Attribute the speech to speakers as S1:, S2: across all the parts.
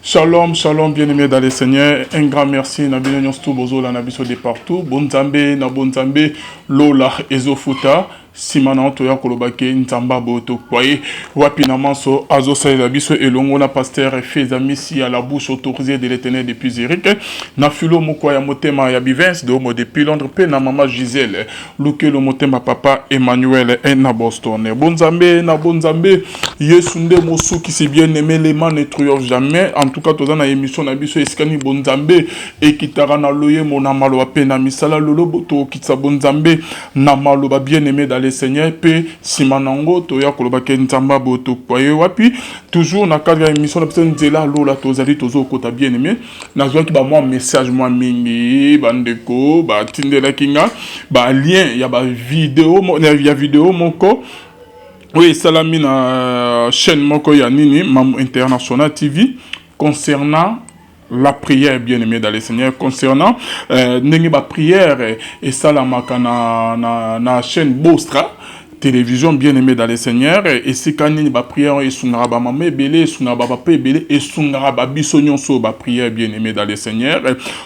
S1: Shalom, shalom, bien-aimés dans les Seigneurs. Un grand merci. Nabi Nyonstu Bozo, la Nabi de partout. Bonzambe, na bonzambe, Lola, Ezofuta. Simana Toya Kolobake, Ntamba Boto Kwaye, Wapinamanso, Azo Saïdabiso et Longona Pasteur, Fezamisi à la bouche autorisée de l'éternel depuis Eric, Nafulo Mokoya Motema Yabivens, de Homo depuis Londres, Pena Mama Gisèle, Lukelo Motema Papa Emmanuel et na Boston. Bonzambe, na Bonzambe, Yesunde Mosu qui s'est bien aimé, les mains ne triomphe jamais. En tout cas, dans la émission Nabiso Eskani Bonzambe, et Kitarana Loye, Monamalo Pena Misala Lolo Boto, Kitsa Bonzambe, Namalo bien aimé dans les Seigneur pe simanango toya kolobake ntamba boto kwaye wapi toujours na cadre ya émission na personne nzela lola tozali tozo kota bien aimé nazwa ki ba moi message moi mingi bandeko ba tindela kinga ba lien ya ba vidéo ya vidéo moko oui salami na chaîne moko ya nini Mamu International TV concernant la prière bien aimée dans les Seigneurs concernant nengi ba prière et salamaka na chaîne Bostra télévision bien aimée dans les Seigneurs et si quand ba prière et sungara ba mama belé sungara ba papa belé et sungara ba bisonyon so ba prière bien aimée dans les Seigneurs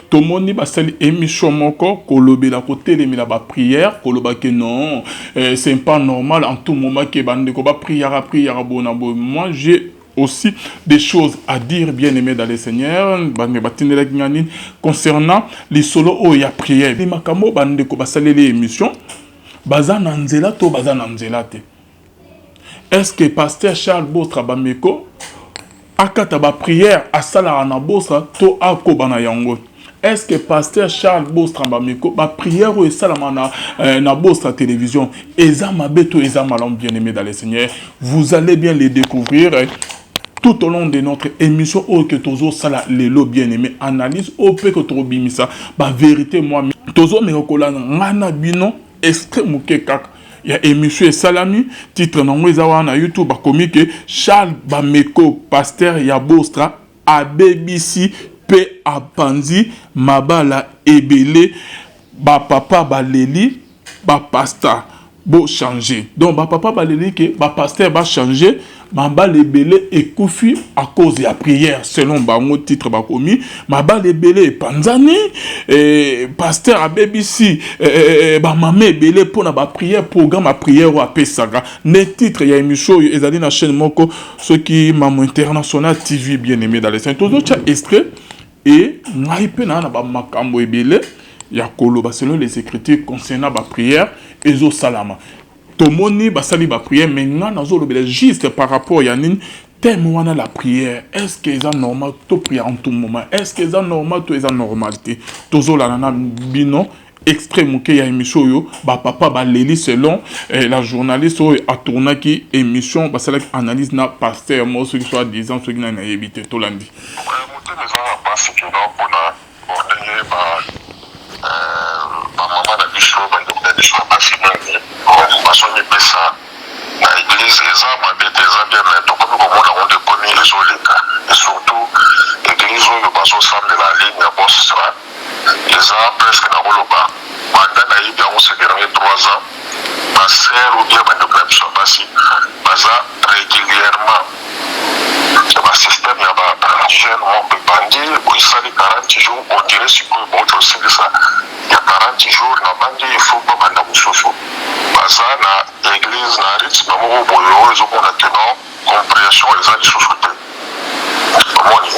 S1: to moni ba sali émission moko kolobe la côté les la ba prière koloba que non c'est pas normal en tout moment que bande ko ba prière bona moi j'ai aussi des choses à dire bien aimé dans les Seigneurs concernant les solos où il y a prière les makamo bande ko basale les émissions bazana nzela to bazana nzela te est-ce que pasteur Charles Bostra Bameko akata ba prière à sala na bosa to akobana yango est-ce que pasteur Charles Bostra Bameko ba prière ou salama na Bostra télévision ezama beto ezama l'homme bien aimé dans les Seigneurs vous allez bien les découvrir tout au long de notre émission, oh que tozo sala lelo bien aimé analyse, oh que tozo bimisa, ba vérité moi, tozo me okola ngana bino extrême kekak. Il y a émission et salami titre na mwezawa na YouTube ba comique Charles Bameko pasteur ya Bostra a BBC P a Panzi mabala ebele ba papa ba leli ba pasteur bo changer donc ba papa ba leli que ba pasteur ba changer Mamba lebele ekufi à cause de la prière selon bango titre bakomi mamba lebele panzani pasteur à BBC ba mamé belé pour na ba prière programme à prière ou à pesaga ne titre ya émission ezali na chaîne moko ceux qui Mamu International TV bien aimé dans les saints tous autres extrait et ngaipe na ba makambo ebele ya koloba selon les écritures concernant ba prière ezo salama Tomoni basali ba prière maintenant nazo lobela juste par rapport à Yanine tellement la prière est-ce que c'est normal to prier en tout moment est-ce que c'est normal to est normalité tozo la nana bino extrême que ya émission yo ba papa ba leli selon la journaliste a tourné qui émission basala analyse na pasteur mo ce qui soit disant ce qui na éviter to landi
S2: maman na biso bandeko na biso basi mingi basoni pesa na église eza mabe te eza bien mais tokomi komona ngo ndekoni ezoleka et surtout église oyo bazosambela ligne ya Bostra eza presque na koloba banda nayebi yango ce dernier 3 ans baser ou bien bandeko na biso basi baza régulièrement basystème ya bajeune moko ebandi oisali 40 jours on dirait sikoyo botosilisa ya 40 jours na bangi il faut babanda mosusu baza na église na rythme moko boye oyo ezomona ke non compréhension eza lisusu te omoni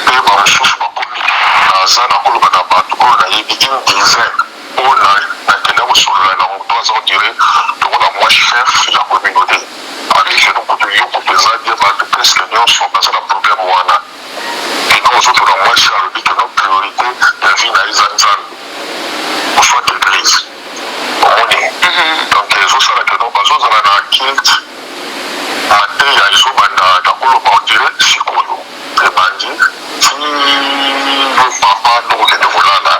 S2: mpe bamosusu bakomi naza na koloba na bato oyo nayebi une dizaine oyo nakende kosolola na moto aza ondire tokola moi chef ya communauté abikeno kutu yoko mpenza bie bato presque nyonso baza na problème wana ino ozotuna mwasi alobi ke no priorité ya vie na eza nzambe soit d'église omoni donc ezosala ke no bazozala na kilte mateya ezobanda na koloba ondire sikoyo ebandi ti papa ndokokende kolala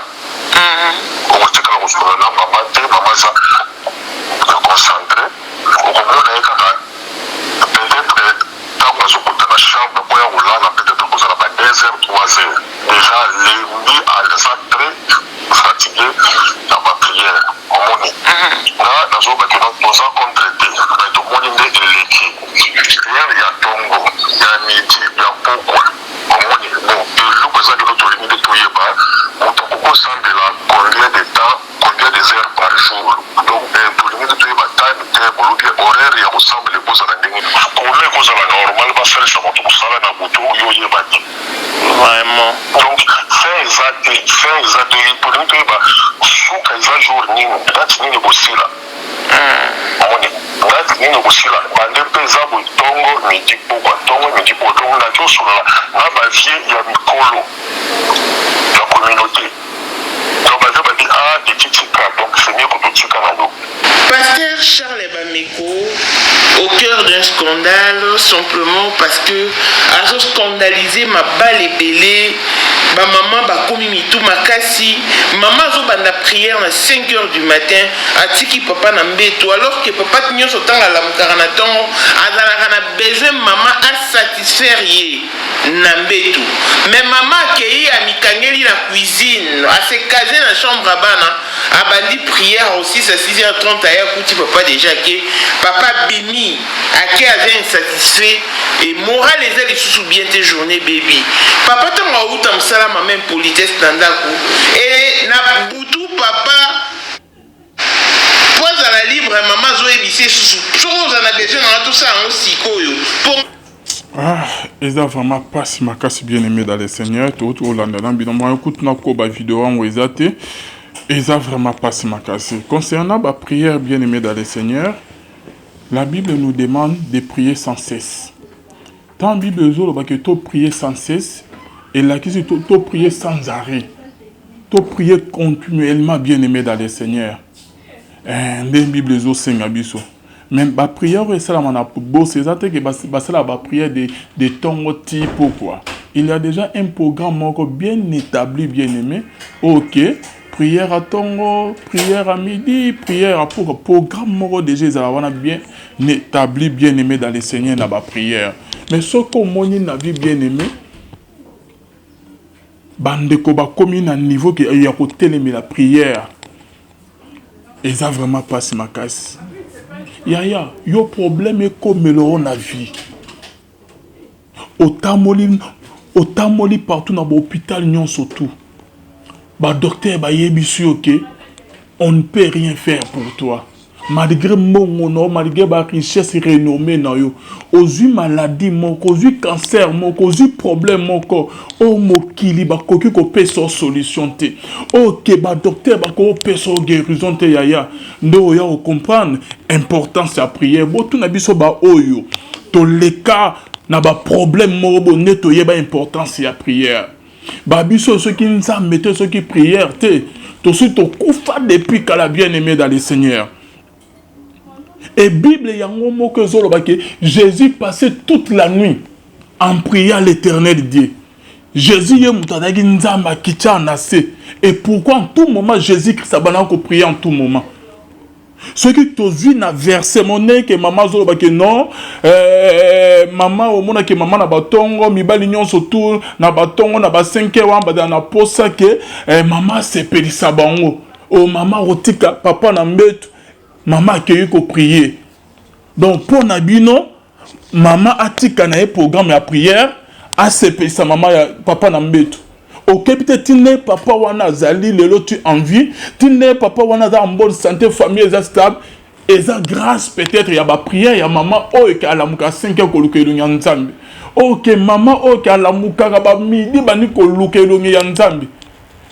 S2: okotikala kosolola na mama te mama za concentré okomona ye kaka peut-être ntango azokota na chambre mpo ya kolala peut-être kozala ba 2 heures 3 heures déjà lembi aza très fatigué na ba prière omoni nga nazobakena toza contre te mais tomoni nde eleki prière ya ntongo ya midi ya pokwa omoni toyeba motoko sambela combien de temps, combien de heures par jour. Donc tolingi toyeba time te bolobi horaire ya kosambela ekozala ndenge kole ekozala normal basalisa moto kosala na butu yoyeba te
S3: Vraiment.
S2: donc fin eza te tolingi toyeba suka eza jour nini date nini kosila omoni date nini kosila bande mpe eza botongo midi pokwa ntongo midi potongo na tosolola na bavie ya mikolo ya communauté donc bavie babi etitika donc c'est mieux kototika na yo.
S3: Pasteur Charles Bameko, au cœur d'un scandale, simplement parce que a scandalisé ma balle et belé, ma maman ba komi mitou makasi, maman zo banda prière à 5h du matin, a tiki papa na mbeto, alors que papa tinyo sotanga la mukaranaton, a besoin maman à satisfaire ye na mbeto. Mais maman qui a mikangeli la cuisine, a se casé dans la chambre à bana, a bandi prière aussi à 6h30 à Yakuti papa déjà que papa Bini a qui avait insatisfait et moral les ailes sous bien tes journées baby. Papa t'en a outam salam à même politesse nandaku et na boutou papa pose à la libre maman zo ebissé sous chose on a besoin dans tout ça aussi koyo pour
S1: Ah, ils ont vraiment pas si ma casse bien aimé dans les seigneurs, tout au lendemain, bien moi écoute na ko ba vidéo en wezate. Ils ont vraiment pas si ma casse. Concernant la prière bien aimée dans les seigneurs, la Bible nous demande de prier sans cesse. Tant la Bible nous dit que tu prier sans cesse et là qui tu prier sans arrêt. Tu prier continuellement bien aimé dans les seigneurs. La Bible nous dit même la prière c'est la prière de ton type quoi. Il y a déjà un programme bien établi bien aimé. OK. Prière à Tongo, prière à midi, prière pour programme moro déjà on a bien établi bien aimé dans les seigneurs dans la prière. Mais ce qu'on moni na vie bien aimé bande ko ba komi na niveau que il y a côté la prière. Et ça vraiment pas si ma casse. Yaya, yo problème est comme le na vie. Otamoli partout dans l'hôpital nyon surtout. Bah docteur bah yebisu ok, on ne peut rien faire pour toi. Malgré mon honneur, malgré ma richesse renommée na yo, ozu maladie moko, ozu cancer moko, ozu problème moko, oh mokili ba koki ko pe so solution te. Ok bah docteur ba ko pe so guérison te yaya. Ndo ya o comprendre importance à prière. Bo tout na biso ba oyo. To leka na ba problème moko neto ye ba importance à prière. Babiso ceux qui nous ont mis ceux qui prièrent tout suite au koufa depuis qu'elle a bien aimé dans les seigneurs. Et Bible y a un mot que Jésus passait toute la nuit en priant l'éternel Dieu. Jésus y a nzamba kicha nase. Et pourquoi en tout moment Jésus Christ a prié en tout moment. Ce qui te vu na verset monnaie que maman zo ba que non maman au monde que maman na batongo mibali nyonso tout na batongo na ba 5 ans ba na posa que maman se pelisa bango o maman rotika papa na mbetu maman ke ko prier donc pour na bino maman atika na programme ya prière a se pelisa maman ya papa na mbetu. Ok, peut-être tu n'es papa wana zali lelo tu en vie, tu n'es papa wana en bonne santé, famille est stable, et ça grâce peut-être il y a ma prière, il y a maman oh qui a la muka 5 ans koluke nzambe. Ok maman oh qui a la muka ba midi bani koluke nzambe.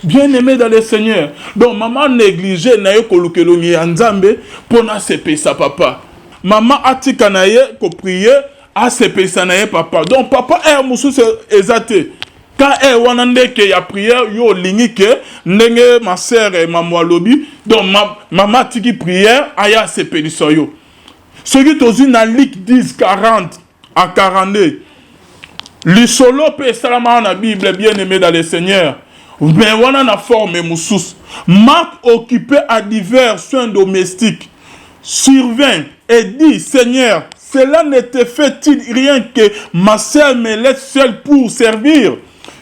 S1: Bien aimé dans le Seigneur. Donc maman négligé na yo koluke nzambe pour na sepe sa papa. Maman atika na ye ko prier a sepe sa na ye papa. Donc papa est musu ezate. Quand on a que ya prière, yo lingi que ndenge ma sœur et maman lobi, donc maman tiki prière, aya se pédissa yo. Ce qui est dans Luc 10, 40 à 42. Le solo peut salama na Bible bien aimé dans le Seigneur. Mais on a forme moussous. Marc occupé à divers soins domestiques. Survint et dit, Seigneur, cela ne te fait-il rien que ma sœur me laisse seule pour servir?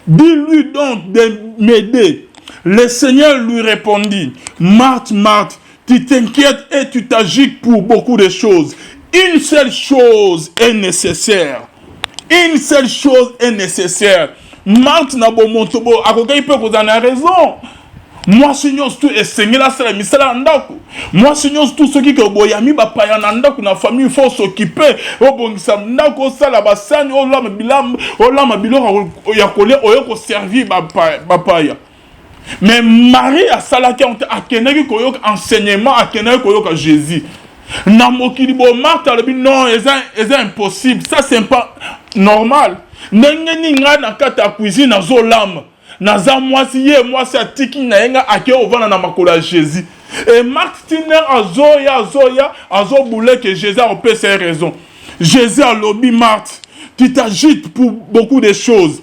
S1: Dis-lui donc de m'aider. Le Seigneur lui répondit, Marthe, Marthe, tu t'inquiètes et tu t'agites pour beaucoup de choses. Une seule chose est nécessaire. Une seule chose est nécessaire. Marthe n'a pas monté, à côté, il peut vous en avoir raison. Moi, Seigneur, tout est Seigneur, là, c'est la misala andako. Moi, Seigneur, tout ce qui est boyami, bapaya nandako, na famille, il faut s'occuper. Oh, bon, ça ndako, ça, la bassane, oh, là, ma bilor, yakole, oh, yoko servir, bapaya. Mais Marie a salaki, a kenaki, koyok enseignement, a kenaki, koyok Jésus. Na mokili bo Marthe, non, c'est impossible. Ça, c'est pas normal. N'engeni nga na kata cuisine, na zo lame. Naza moi si a tiki na yenga ake ovana na makolo Jésus. Et Marthe tiner azo boule que Jésus a opé ses raisons. Jésus a lobby Marthe, tu t'agites pour beaucoup de choses.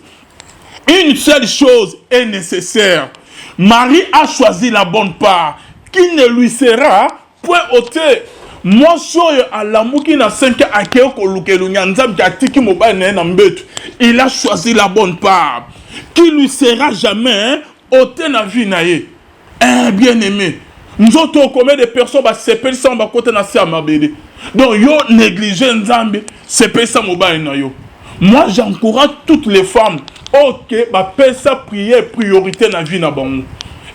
S1: Une seule chose est nécessaire. Marie a choisi la bonne part, qui ne lui sera point ôtée. Moi soy à l'amour qui n'a 5 ans à il a choisi la bonne part qui lui sera jamais ôté na vie naie. Bien aimé, nous autres combien de personnes va s'épelle sans ba côté na sa mabede. Donc yo négliger nzambe s'épelle sans mobile na yo. Moi j'encourage toutes les femmes OK ba pesa prier priorité na vie na bango.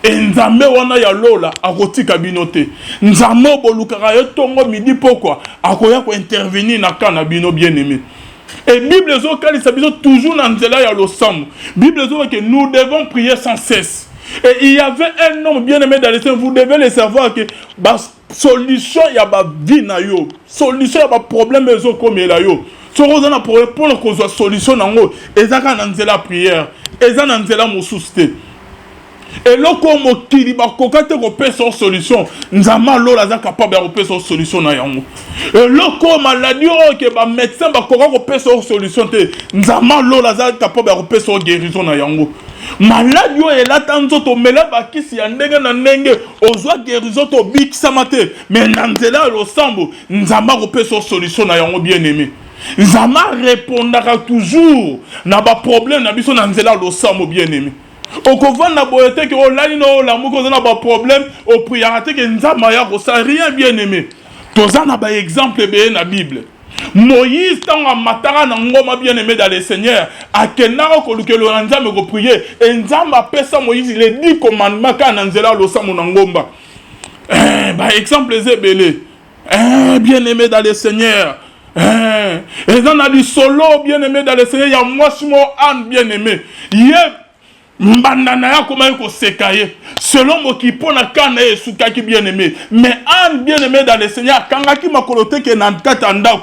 S1: Et nzambe wana ya lola akotika binote nzambe bolukaka yo tongo midi pourquoi akoya ko intervenir na kana bino bien aimé. Et Bible zo kali sabiso toujours na nzela ya losambo. Bible zo que nous devons prier sans cesse. Et il y avait un homme bien aimé dans les saints, vous devez le savoir que ba solution ya ba vie na yo, solution ya ba problème zo comme la yo. So on a pour répondre qu'on soit solution nango ezaka na nzela prière, ezaka na nzela mosuste. Et là, comme on dit, son solution, nous avons capable de son solution. Et là, comme maladie, que médecin va son solution, nous avons capable de son guérison. Maladie est là, tant que mais là, qui s'y a nenge, aux guérison, to big samate, mais nanzela le sambo, nous avons son solution, bien aimé. Nous avons répondra toujours, n'a pas problème, n'a pas nanzela le sambo, bien aimé. Au couvent na boyete que o lani no la moko na ba problème au priarate que nzama ya ko ça rien bien aimé. Toza na ba exemple be na Bible. Moïse tanga matara na ngoma bien aimé dans le Seigneur akenaka ko lukelo na nzambe ko prier et nzamba pesa Moïse les 10 commandements kana nzela lo samu na ngomba. Ba exemple zebele. Bien aimé dans le Seigneur. Et dans a du solo bien aimé dans le Seigneur, il y a moi simo an bien aimé. Mbandana ya koma yoko sekaye selon mo ki pona kana esuka ki bien aimé mais an bien aimé dans le Seigneur kanga ki makolote ke na kata ndako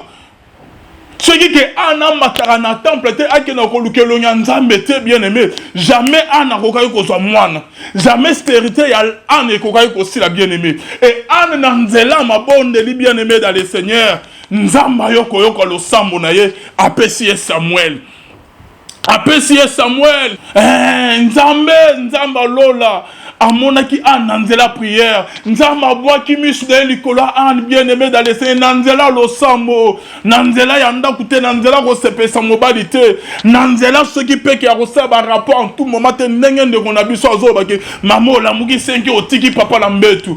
S1: ce qui que an amatara na temple te akena ko lukelo nzambe te bien aimé jamais an akoka ko zo mwana jamais stérité ya an ekoka ko sila bien aimé et an na nzela mabonde li bien aimé dans le Seigneur nzamba yoko lo sambo na ye apesi Samuel. Apesiye Samuel, nzamba lola, amonaki an nanzela prière, nzamba bois qui misde likola an bien aimé dans les Seigneur, nanzela lo sambo, nanzela yanda kute nanzela ko sepe samobalité, nanzela ce qui peut qui a reçu un rapport en tout moment te nengen de qu'on a biso azo baki, maman la mugi 5 otiki papa la mbetu.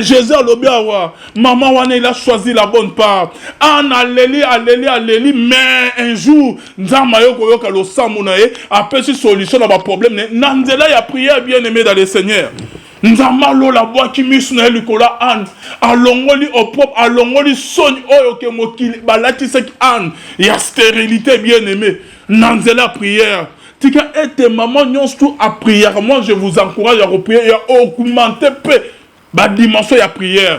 S1: Jésus a l'obé maman wane il a choisi la bonne part. An alléli, mais un jour, nzama yoko yoka lo samunae, après si solution à ma problème, nanzela ya prière bien aimé dans le Seigneur. Nzama lo la bois qui misne likola an, alongoli au propre, alongoli sogne oyo ke mokili, balati sek an, ya stérilité bien aimé. Nanzela prière. Tika ete maman nyons tout à prière. Moi je vous encourage à reprier et à augmenter peu. Ba dimension ya prière.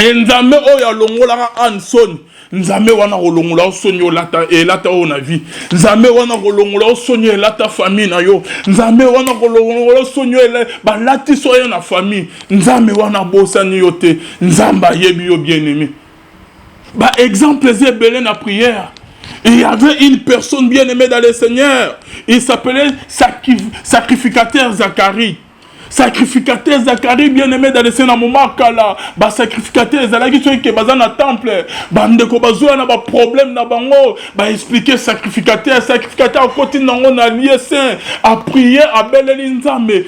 S1: Et nzambe o ya longola an son. Nzambe wana kolongola sonyo lata e lata o na vie. Nzambe wana kolongola sonyo lata famille na yo. Nzambe wana kolongola sonyo ba lati soyo na famille. Nzambe wana bosani yo te. Nzamba yebi yo bien aimé. Ba exemple zebele na prière. Il y avait une personne bien aimée dans le Seigneur. Il s'appelait sacrificateur Zacharie. Sacrificateur Zacharie bien aimé dans le Seigneur Momakala, ba sacrificateur Zalaki ceux qui bazan na temple, bande ko bazwa na ba problème na bango, ba expliquer sacrificateur côté nango na lié saint, à prier à beleli nzambe.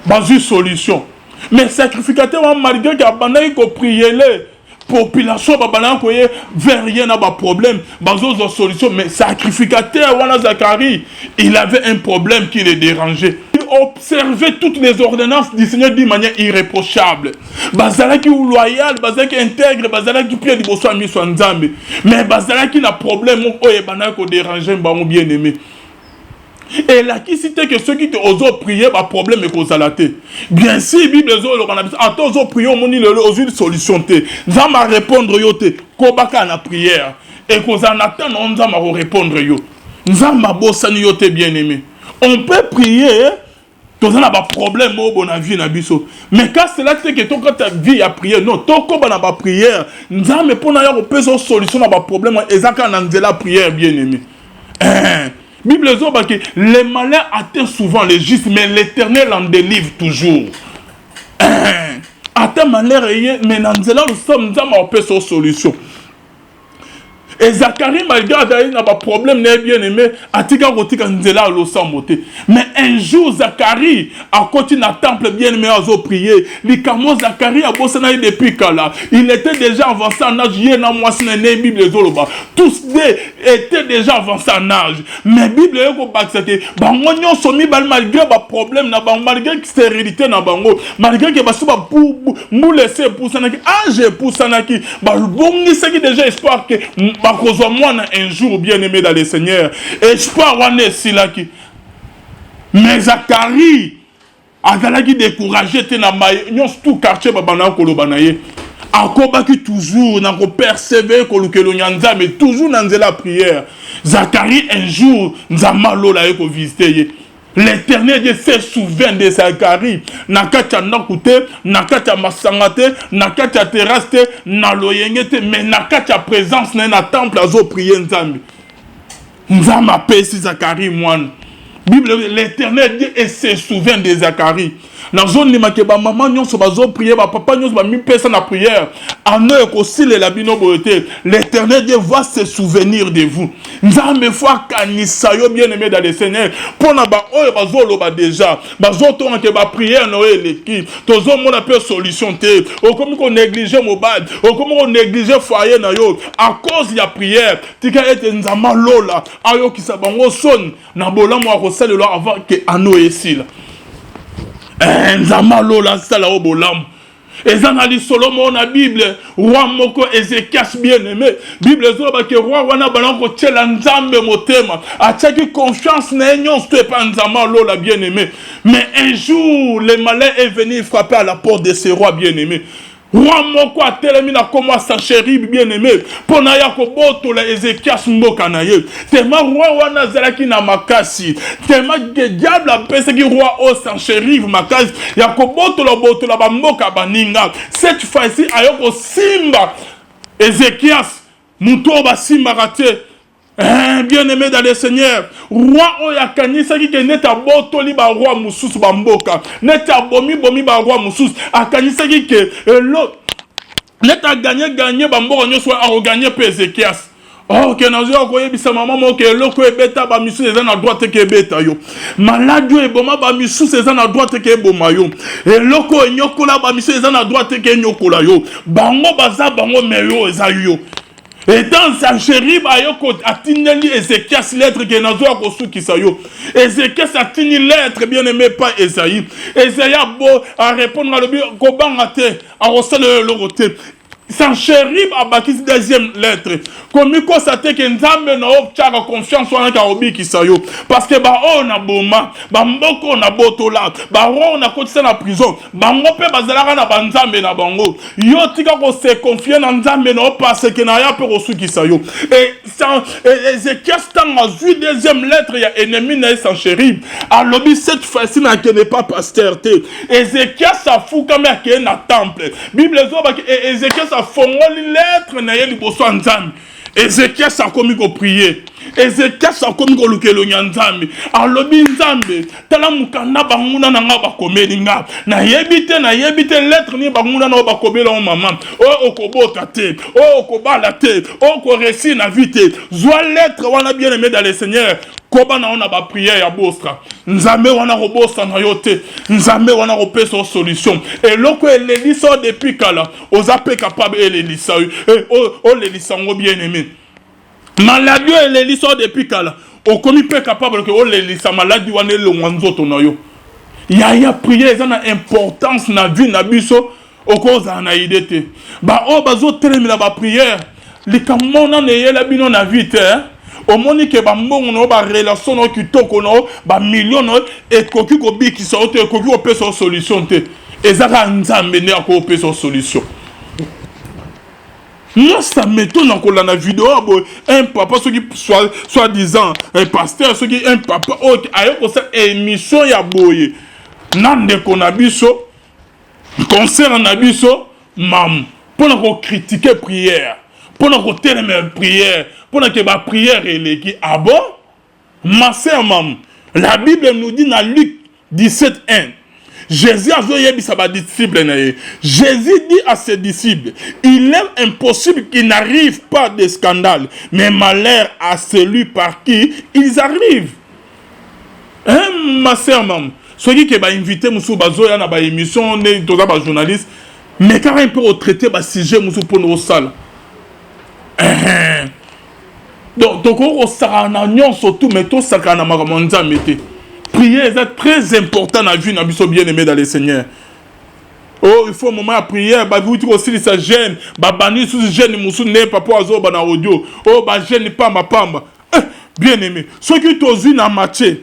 S1: Bazu solution. Mais sacrificateur malgré que bandaki ko prier population babana koye vers rien na ba problème bazo zo solution mais sacrificateur wana Zacharie il avait un problème qui le dérangeait. Il observait toutes les ordonnances du Seigneur d'une manière irréprochable. Bazalaki loyal, bazalaki intègre, bazalaki pia liboso ami so nzambe. Mais bazalaki na problème oye bana ko déranger bango bien aimé. Et là, qui cite que ceux qui te osent prier, bah problème est cause à la tête. Bien sûr, Bible osent prier, on dit une solution. Nous allons répondre yote, kobaka na prière. Et cause en attendant, on va répondre yo. Nous allons bosser yote bien aimé. On peut prier, tu as un problème au bon avis na biso. Mais quand cela fait que ton quand ta vie a prié, non, ton corps n'a pas prière. Nous allons pour nous une solution à problème. Et ça quand on a la prière bien aimé. Bible dit que les malins atteignent souvent les justes, mais l'Éternel en délivre toujours. Attends malheur, mais nous sommes une solution. Et Zacharie, malgré qu'il n'a pas de problème, n'est bien aimé, mais un jour, Zacharie a continué à temple bien aimé à prier. Likamo Zacharie a bossé depuis Kala. Il était déjà avancé en âge. Tous étaient déjà avancés en âge. Mais la Bible est que bangonyo somi malgré le problème, malgré la stérilité, malgré que nous laisser pour ça, âge pour ça, bon, c'est déjà espoir que un jour bien aimé dans le Seigneur. Espoir wane silaki. Mais Zacharie azalaki découragé te na mayon tout quartier babana kolobanaye. Akobaki toujours na ko persévérer kolukelo nyanza mais toujours dans la prière. Zacharie un jour nzamalo la ko visiter. L'Éternel Dieu se souvient de Zacharie. Nakacha nakute, nakacha masangate, nakacha terrasse, na loyengete, mais nakacha présence na temple azo prier nzambe. Nzambe pesi Zacharie moine. Bible l'Éternel Dieu se souvient de Zacharie. Dans zone ni makeba maman nyon so bazo prier ba papa nyon so ba mi pesa na prière. En eux aussi les labino boté. L'Éternel Dieu va se souvenir de vous. Nzambe fois kanisa yo bien aimé dans le Seigneur. Pour na ba oyo bazo lo ba déjà. Bazo to ke ba prière no l'équipe. Tozo mona pe solution te. O comme qu'on négliger mobad, o comme on négliger foyer na yo à cause ya prière. Tika ete nzama lola ayo ki sa bango son na bolamwa ko sala avant que ano esila. Nzamalo la sala au bolam. Et ça n'a dit Solomon na Bible, roi moko Ézéchias bien aimé. Bible zoba que roi wana balongo tchela nzambe motema. A tchaki confiance na nyon c'est pas nzamalo la bien aimé. Mais un jour le malin est venu frapper à la porte de ce roi bien aimé. Roi moko a telemina comme sa chérie bien aimé. Pona ya ko boto la Ézéchias mboka na ye. Tema roi wana zalaki na makasi. Tema que diable a pensé que roi o sa chérie makasi. Ya ko boto la ba mboka baninga. Cette fois-ci ayoko simba Ézéchias muto ba simba raté. Bien aimé dans le Seigneur, roi oyakanisa ki neta botoli ba roi mususu ba mboka, neta bomi ba roi mususu, akanisa ki neta gagner ba mboka nyoso a gagner pe Ézéchias. Oh, que nous avons koye bisa maman mo ke loko ebeta ba misu eza na droite ke beta yo. Malade e boma ba misu eza na droite ke boma yo. E loko enyokola ba misu eza na droite ke enyokola yo. Bango baza bango meyo eza yo. Et dans sa chérie, a tenu Ézéchias lettre que nous avons reçu qui ça yo. Ézéchias a tenu lettre bien aimé pas Ésaïe. Ésaïe a beau à répondre à le but kobangate à recevoir le roté. Sans chéri a bâti deuxième lettre. Comme il constate que Nzambe n'a pas confiance en Karobi qui sa yo. Parce que bah on a boma, bah mboko on a botola, bah on a côté na prison, bah ngope bazala na banzambe na bango. Yo tika ko se confier na Nzambe na parce que na ya pe reçu qui sa yo. Et sans Ézéchias tant a vu deuxième lettre il y a ennemi na sans chéri. Alors cette fois-ci na que n'est pas pasteur té. Ézéchias a fou comme à na temple. Bible zo ba Ézéchias a fongoli lettre na ye liboso nzambe. Ézéchias a commis ko prier. Ezekias akomi kolukelo nyanzambe alobi nzambe tala mukanda banguna na nga bakomeli nga na yebite lettre ni banguna na bakomela o mama o okobota te o okobala te o koresi na vite zwa lettre wana bien aimé dans le Seigneur koba na ona ba prière ya bostra nzambe wana ko bosta na yote nzambe wana ko pesa solution et loko elelisa depuis kala ozape capable elelisa o lelisa ngo bien aimé maladie elelisa depuis kala okomi pe capable que o lelisa maladie wana le nzoto na yo ya prière ça na importance na vie na biso okoza na idée ba o bazo telemela ba prière likamona ne yela bino na vite au moni ke ba mbongo no ba relation no kitoko no ba million no ekoki ko bikisa ote ekoki ko pesa solution te ezaka nzambe ne ko pesa solution. Moi ça m'étonne encore là la vidéo un papa ce qui soit disant un pasteur ce qui un papa autre ayoko ça émission ya boye nande ko na biso concert na biso mam pour na critiquer prière pour na ko télémer prière pour que la prière est qui ah bon ma sœur maman la Bible nous dit dans Luc 17:1 Jésus a dit à ses disciples Jésus dit à ses disciples il est impossible qu'il n'arrive pas de scandale mais malheur à celui par qui ils arrivent ma sœur maman ceux qui va inviter monsieur bazoya na ba émission ne toza ba journaliste mais quand un peu au traiter ba sujet monsieur pour nos salles donc on s'arrête non surtout mais tout ça quand on a commencé à mettre prier est très important dans la vie n'a bien aimé dans le Seigneur. Oh il faut un moment à prier bah vous dire aussi ça gêne bah bani sous gêne musu ne papa azo ba na audio oh bah gêne pas ma pamba bien aimé ceux qui t'osent na matché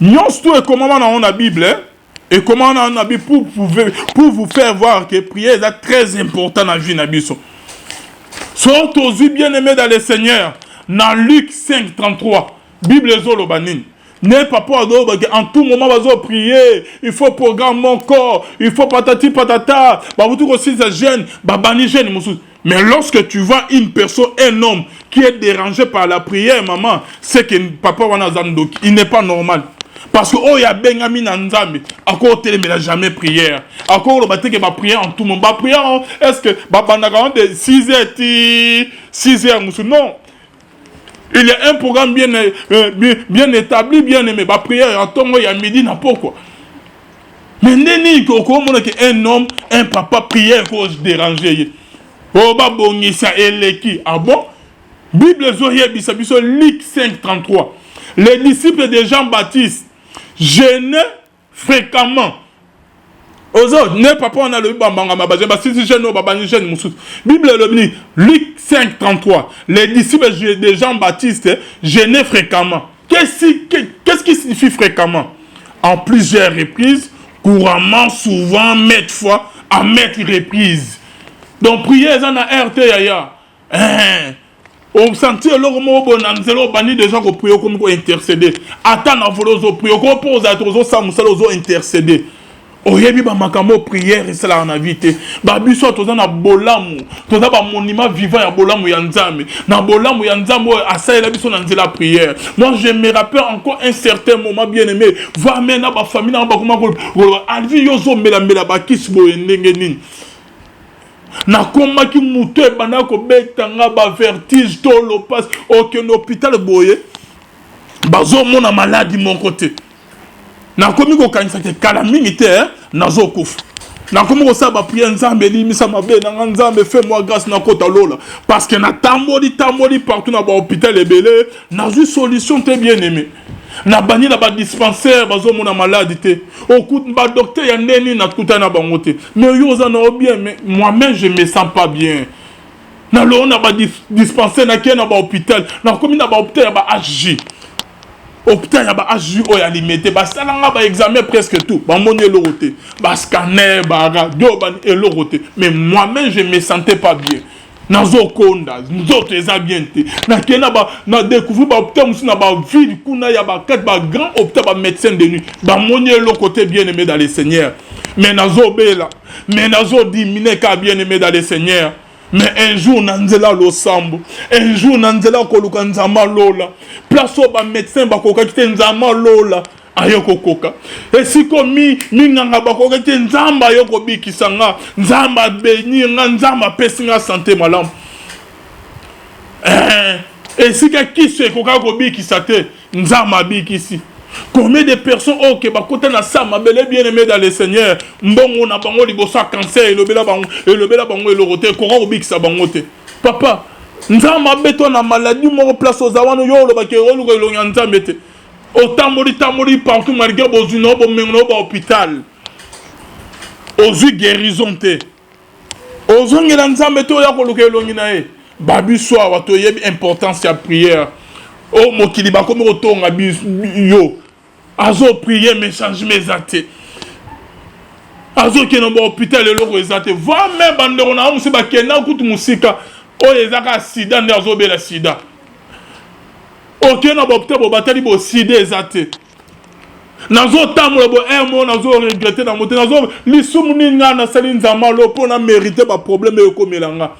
S1: non tout et comment on a la Bible et comment on a la Bible pour vous faire voir que prier est très important dans la vie n'a biso. Soit aux bien aimés dans le Seigneur, dans Luc 5:33, Bible Zolobanin. Ne pas en tout moment, va prier. Il faut programmer mon corps. Il faut patati patata. Vous tout aussi ça gêne. Bani gêne. Mais lorsque tu vois une personne, un homme qui est dérangé par la prière, maman, c'est que papa Wanazandok, il n'est pas normal. Parce que oh il y a Benjamin Nzambe à côté mais il n'a jamais prière à côté le bâtiment que va prier en tout monde va prier est-ce que babanaga de 6h non il y a un programme bien établi bien aimé va prier en temps il y a midi n'importe quoi mais neni comment que un homme un papa prière cause déranger oh babongi ça eleki ah bon Bible zoye bisabiso Luc 5:33 les disciples de Jean-Baptiste jeûnaient fréquemment. Aux autres, ne pas on a le bambanga mabaje, bah si jeûne au babani jeûne moussous. Bible le dit, Luc 5:33. Les disciples de Jean-Baptiste jeûnaient fréquemment. Qu'est-ce qui signifie fréquemment? En plusieurs reprises, couramment, souvent, maintes fois, à maintes reprises. Donc priez en a RT yaya. On sentit le mot bon anzelo bani déjà ko prier comme ko intercéder attendre volozo prier ko pose à tozo samusalozo intercéder oyebi ba makamo prière et cela en invité ba biso toza na bolamu toza ba monument vivant ya bolamu ya nzambe na bolamu ya nzambe asala biso na nzela prière. Moi je me rappelle encore un certain moment bien aimé voir maintenant ba famille na ba comment ko alvi yozo mela ba kisbo ndenge nini na koma ki muto e bana ko betanga ba vertige to lopas aucun hôpital boye bazo mona maladie mon côté na komi ko kanisa ke kala mingi te nazo kufa na komi ko sa ba prier nzambe limisa mabe na nzambe fait moi grâce na kota lola parce que na tamboli partout na ba hôpital ebele nazo solution te bien aimé na bani na ba dispensaire bazo mona maladie te okut ba docteur ya neni na kuta na bango te mais yo za na bien mais moi-même je me sens pas bien na lo na ba dispensaire na ke na ba hôpital na komi na ba hôpital ya ba HJ hôpital ya ba HJ o ya limité ba salanga ba examen presque tout ba moni eloroté ba scanner ba radio ba eloroté mais moi-même je me sentais pas bien nazo konda nzoto eza bien te na kena ba na découvrir ba hôpital musu na ba ville kuna ya ba quatre ba grand hôpital ba médecin de nuit ba moni le côté bien aimé dans le Seigneur mais nazo bela mais nazo diminuer ka bien aimé dans le Seigneur Mais un jour, Nanzela Losambo. Un jour, Nanzela Koluka Nzama Lola. Place au médecin Bakoka qui Nzama Lola. Ayoko Koka. Et si comme Nanga Bakoka qui Nzamba Ayoko Bikisanga. Nzamba béni, Nzamba Pessinga santé malam. Et si qui se Koka Bikisate, Nzamba Bikisi. Combien de personnes ont que côté na ça ma belle bien aimé dans le Seigneur mbongo na bango libosa cancer et le bela bango et le roté koko bik sa bangote papa nzama beto na maladie mon place aux awano yo lo bakero lo nyanza mete otamori partout malgré bozuno bo mengo ba hôpital ozu guérison te ozongela nzambe to ya ko lokelo ngina e babi soa wato yebi importance ya prière. Oh, mon kiliba, comme retourne à yo. Azo prier, mais change mes actes. Azo qui est dans l'hôpital et l'eau est acte. Va même, on a un monsieur qui est dans le musica. Oh, les actes sida, les azo la sida. Ok, on a l'hôpital pour battre les sida et acte. Nazo tamu mo nazo regretter na moté nazo lisumuni ngana sali nzama lo pour na mériter ba problème e ko melanga.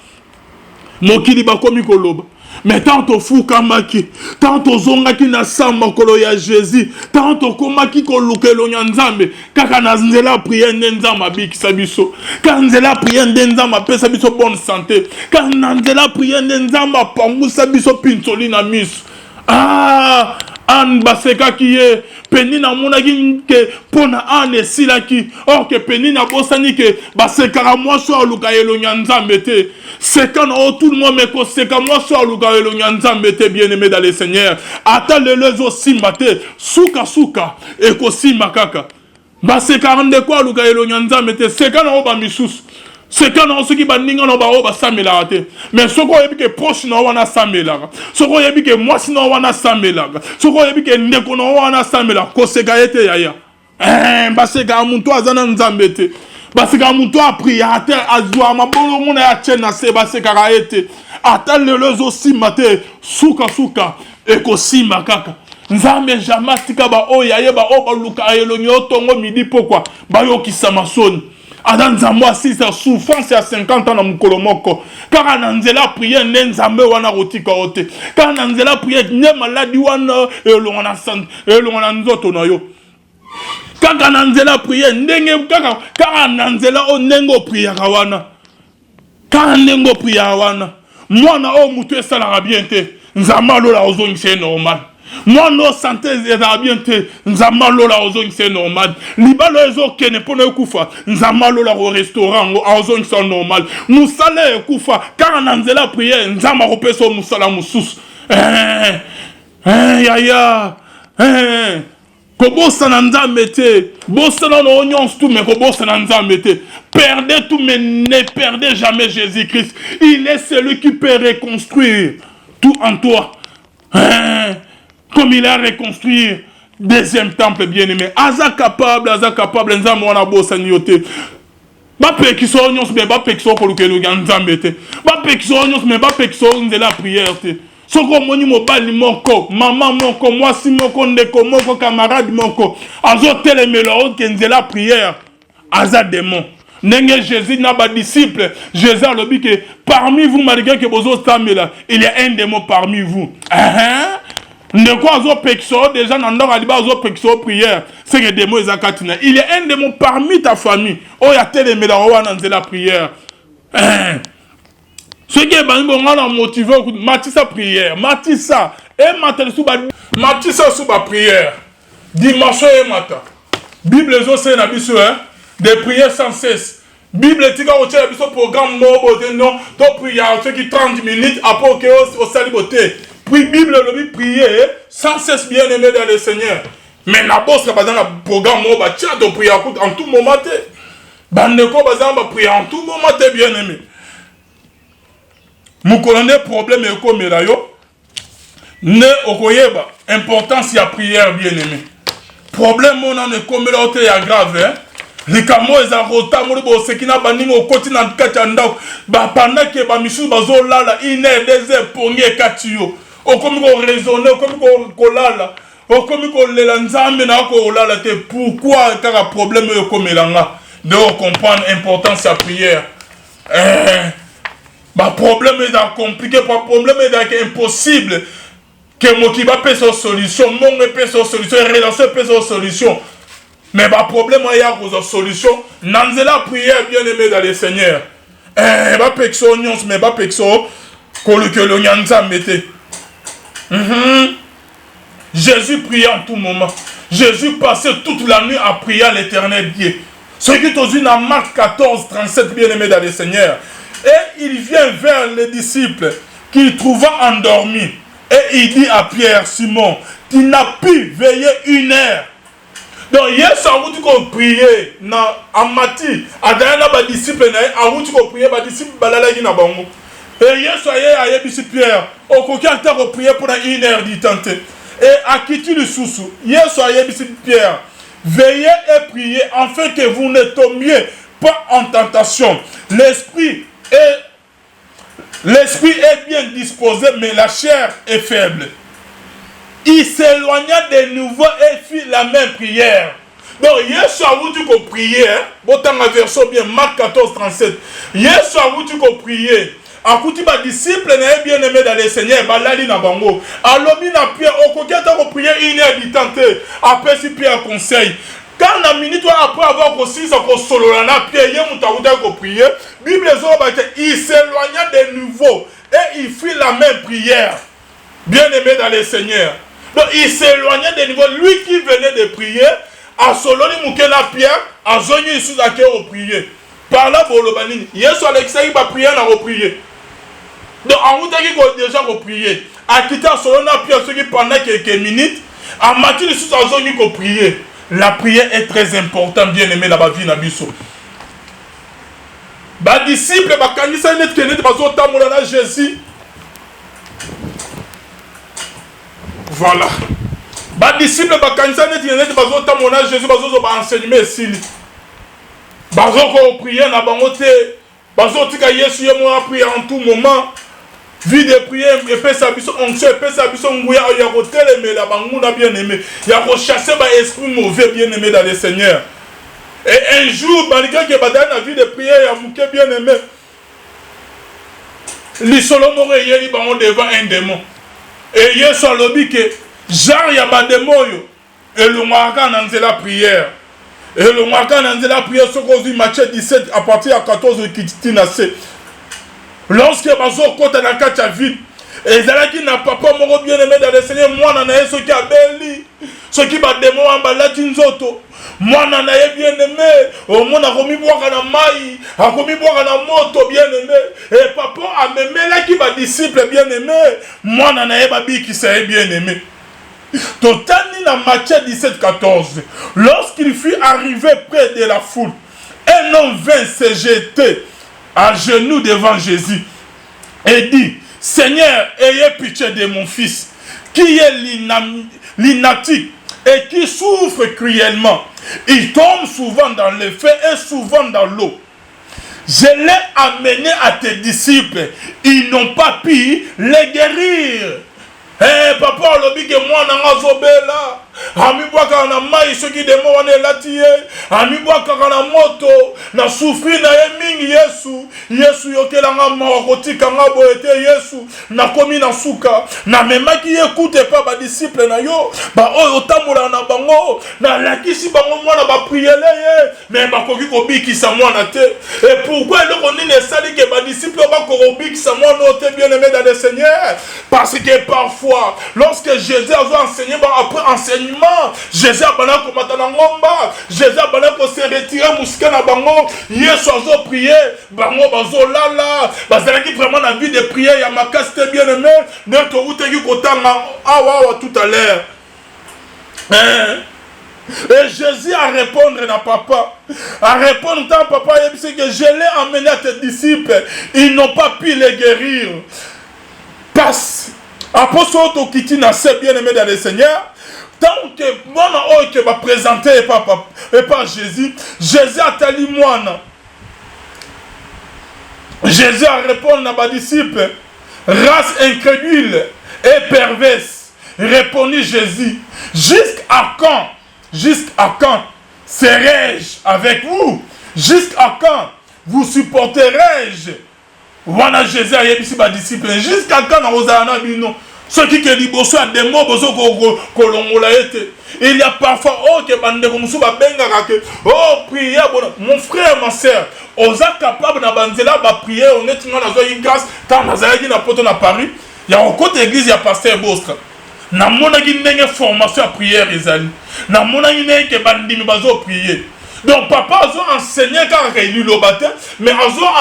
S1: Mon kiliba komi koloba. Mais tant au fou kamaki, tant au zonga qui na samba kolo ya Jésus, tant au komaki koluke lo nyanzambe, kaka na nzela prier nzamba biki sabiso, kan nzela prier nzamba pesa biso bonne santé, kan nzela prier nzamba pangu sabiso pinsoli na miso. Ah, an baseka ki ye penina mona ki ke pona an esila ki or ke penina bosani ke baseka moi so luka yelo nyanzambe te. C'est quand tout le monde me cause, c'est quand moi sois le gars et le nyanzambe te bien aimé dans le Seigneur. Attends le lezo simbate, souka et ko simbakaka. Bah c'est quand de quoi le gars et le nyanzambe te, c'est quand on va misous. C'est quand on se qui baninga no ba o ba samela te. Mais ce qu'on yebi que proche no wana samela. Ce qu'on yebi que moi sinon wana samela. Ce qu'on yebi que ndeko no wana samela. Ko se gaete yaya. Bah c'est quand mon toi zana nzambe te. Parce que mon toit a prié à terre, à zoa, ma bolo mon a tchène à se basse karaete. Attends le lezo si mate, souka, et ko si makaka. Nzame jamatika ba o yaye ba o ba luka yelo nyotongo midi pourquoi? Ba yo ki samason. Adan nzamwa si sa souffrance à 50 ans na mukolo moko. Car nanzela prier nzambe wana rotika ote. Car nanzela prier ne maladi wana elo wana sant, elo wana nzoto na yo. Kaka nanzela prier ndenge kaka nanzela o nengo prier kawana kaka nengo prier kawana mwana o mutu esala bien te nzama lola ozongi c'est normal mwana o santé ezala bien te nzama lola ozongi c'est normal libalo ezo kene pona ekufa nzama lola au restaurant ozongi c'est normal musala ekufa kaka nanzela prier nzama kopesa musala mususu yaya Kobosa nanza mete, bosa non oignon tout mais kobosa nanza mete. Perdez tout mais ne perdez jamais Jésus-Christ. Il est celui qui peut reconstruire tout en toi. Comme il a reconstruit deuxième temple bien-aimé. Aza capable, nzambe wana bosa nyote. Ba pe ki so oignon mais ba pe ki so kolukelo nzambe te. Ba pe ki so oignon mais ba pe ki so nzela prière te. Soko moni mobali moko, maman moko, mwasi moko, ndeko moko, camarade moko. Azo telemelo kenzela prière. Aza démon. Nenge Jésus n'a pas disciple. Jésus a dit que parmi vous, malgré que vous êtes là, il y a un démon parmi vous. Ndeko azo pekso, déjà n'andor aliba azo pekso prière. C'est que démon ezakatina. Il y a un démon parmi ta famille. Oh ya telemelo wana nzela prière. Ce qui est motivé, Matissa prière, Matissa, et Matissa sous ma prière, dimanche et matin. Bible c'est un abisso, des prières sans cesse. Bible est un programme non, ton prière, ceux qui 30 minutes après au saliboté. Puis Bible le prier sans cesse bien aimé dans le Seigneur. Mais la bosse pas dans le programme de prière en tout moment. Bandeko bazan prier en tout moment bien aimé. Moukolande problème est comme yo ne okoyeba importance ya prière bien aimé problème on en est comme l'autre ya grave hein les camo eza rota mo bo sekina baningo okoti na katanda ba pendant que ba misu bazo lala 1 heure 2 heures pour nye katiyo okomi ko raisonner okomi ko lala okomi ko lela nzambe na ko lala te pourquoi kaka problème yo comme elanga de comprendre importance ya prière Ba problème est compliqué, pas problème est impossible. Que moi qui va payer sa solution, mon paye sa solution, relation paye sa solution. Mais ba problème il y a une solution. Nanzela prière bien aimé dans le Seigneur. Ba pexo nyons mais ba pexo que le nyanza mette. Jésus priait en tout moment. Jésus passait toute la nuit à prier à l'Éternel Dieu. Ce qui est aussi dans Marc 14, 37, bien aimé dans le Seigneur. Et il vient vers les disciples qu'il trouva endormis. Et il dit à Pierre, Simon, tu n'as pu veiller 1 heure. Donc, hier, ça a dit qu'on priait en Mati. À les disciples, a dit qu'on priait, les disciples, balalagi na bango. Et hier, ça y est, à Yébisi Pierre, au coquin, t'as prié pendant 1 heure du temps. Et à qui tu le sous-sous. Hier, ça y est, Yébisi Pierre. Veillez et priez afin que vous ne tombiez pas en tentation. L'esprit est bien disposé, mais la chair est faible. Il s'éloigna de nouveau et fit la même prière. Donc, hier soir, vous tu peux prier. Bon, la version bien, Marc 14, 37. Hier soir, vous tu peux prier. Akuti ba disciple na bien aimé dans le Seigneur, ba lali na bango. Alobi na Pierre, okokia ta ko prier 1 heure du temps. Après si Pierre conseil. Quand la minute après avoir aussi ça ko solo na Pierre, yé mutakuta ko prier. Bible il s'éloigna de nouveau et il fit la même prière. Bien aimé dans le Seigneur. Donc il s'éloignait de nouveau. Lui qui venait de prier, à Soloni Moukena Pierre, à Zoni sous à qui on prier. Par là, pour le banini. Hier soir, Alexei va prier, on a reprié. Donc en route, il a déjà reprié. À quitter à Soloni Pierre, ceux qui pendant quelques minutes, en matinée sous à Zoni qu'on prier. La prière est très importante, bien aimé, dans la vie Nabiso. Ba disciple, ba kanisa net kenet bazo tamolana Jésus. Voilà. Ba disciple ba kanisa net kenet bazo tamolana Jésus bazo ba enseigner sili. Bazo ko prier na bango te. Bazo tika Yesu ye mo prier en tout moment. Vie de prière et peut s'abisso onction peut s'abisso nguya ya ko teleme la bango na bien aimé. Ya ko chasser ba esprit mauvais bien aimé dans le Seigneur. Et un jour, malgré que dans la vie de prière, il y a mouké bien aimé. Les solomons sont devant un démon. Et il y a sur le lobby que genre il y a des démons. Et le moaka dans la prière. Et le moaka dans la prière, ce qu'on dit Matthieu 17 à partir de 14 qui dit nassé. Lorsque bazo côté dans la carte vide. Et Zalaki n'a pas mon bien aimé dans le Seigneur. Moi, on a ce qui a belli. Ce qui va démon en balatinzoto. Moi, on a bien aimé. Au monde a commis boire dans maï. A commis boire dans moto bien aimé. Et papa a m'aimé là qui va disciple bien aimé. Moi, on a babi qui s'est bien aimé. Totani dans Matthieu 17, 14. Lorsqu'il fut arrivé près de la foule, un homme vint se jeter à genoux devant Jésus et dit: Seigneur, ayez pitié de mon fils, qui est lunatique et qui souffre cruellement. Il tombe souvent dans le feu et souvent dans l'eau. Je l'ai amené à tes disciples. Ils n'ont pas pu les guérir. Papa, lobi que moi n'a zobela. Ami boaka na mai soki demo wana elatiye. Ami boaka na moto na souffrir na mingi Yesu yokela nga makoti kanga boete Yesu na komi na suka na memaki écoute pas ba disciple na yo ba oyo tambola na bango na lakisi bango mwana ba priele ye mais ba koki ko bikisa mwana te. Et pourquoi le koni ne sali que ba disciple ba ko bikisa mwana te bien aimé dans le Seigneur? Parce que parfois lorsque Jésus a enseigné après enseignement, Jésus a banana ko matana ngomba, Jésus a banana ko se retirer musika na bango, Yesu azo prier, bango bazo lala, bazalaki vraiment la vie de prière ya makasi bien aimé, ne to uteki kotanga awa tout à l'heure. Et Jésus a répondre à papa. À répondre à papa, il dit que je l'ai amené à tes disciples. Ils n'ont pas pu les guérir. Passe. Apôtre Otokiti n'a bien aimé dans le Seigneur. Tant que moi, qui va présenter et pas Jésus, Jésus a tali moi. Jésus a répondu à mes disciples. Race incrédule et perverse. Répondit Jésus. Jusqu'à quand serai-je avec vous? Jusqu'à quand vous supporterai-je? wana Jésus a yebisi ba disciple jusqu'à quand na ozana bino ceux qui ke liboso a des mots bozo kolongola ete il y a parfois que bande comme sou ba benga ke prière bon mon frère ma sœur oza capable na banzela ba prière honnêtement na zo grâce tant na zaki na poto na Paris il y a côté église il y a pasteur Bostra na mona ki ndenge formation à prière ezali na mona ki ndenge bandimi bazo prier. Donc papa a enseigné quand il réunit le baptême, mais a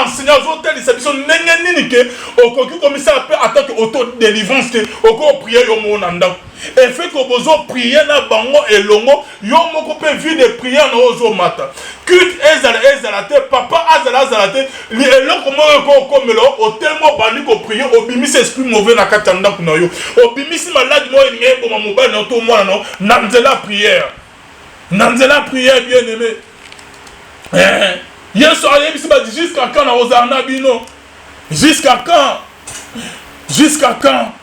S1: enseigné à tel disciple n'engeni que au commissaire peut attaquer auto-délivrance que au prier au monanda. Et fait que vous prier na bango et longo, yo moko peut vivre de prier na ozo mata. Culte ezalate, papa azalate, li elo comme le au tellement bani ko prier au bimis esprit mauvais na katanda kuna yo. Au bimis malade mo ngé bo mobile na to mwana no, nanzela prière. Nanzela prière bien aimé. Jusqu'à quand on a bino? Jusqu'à quand? Jusqu'à quand?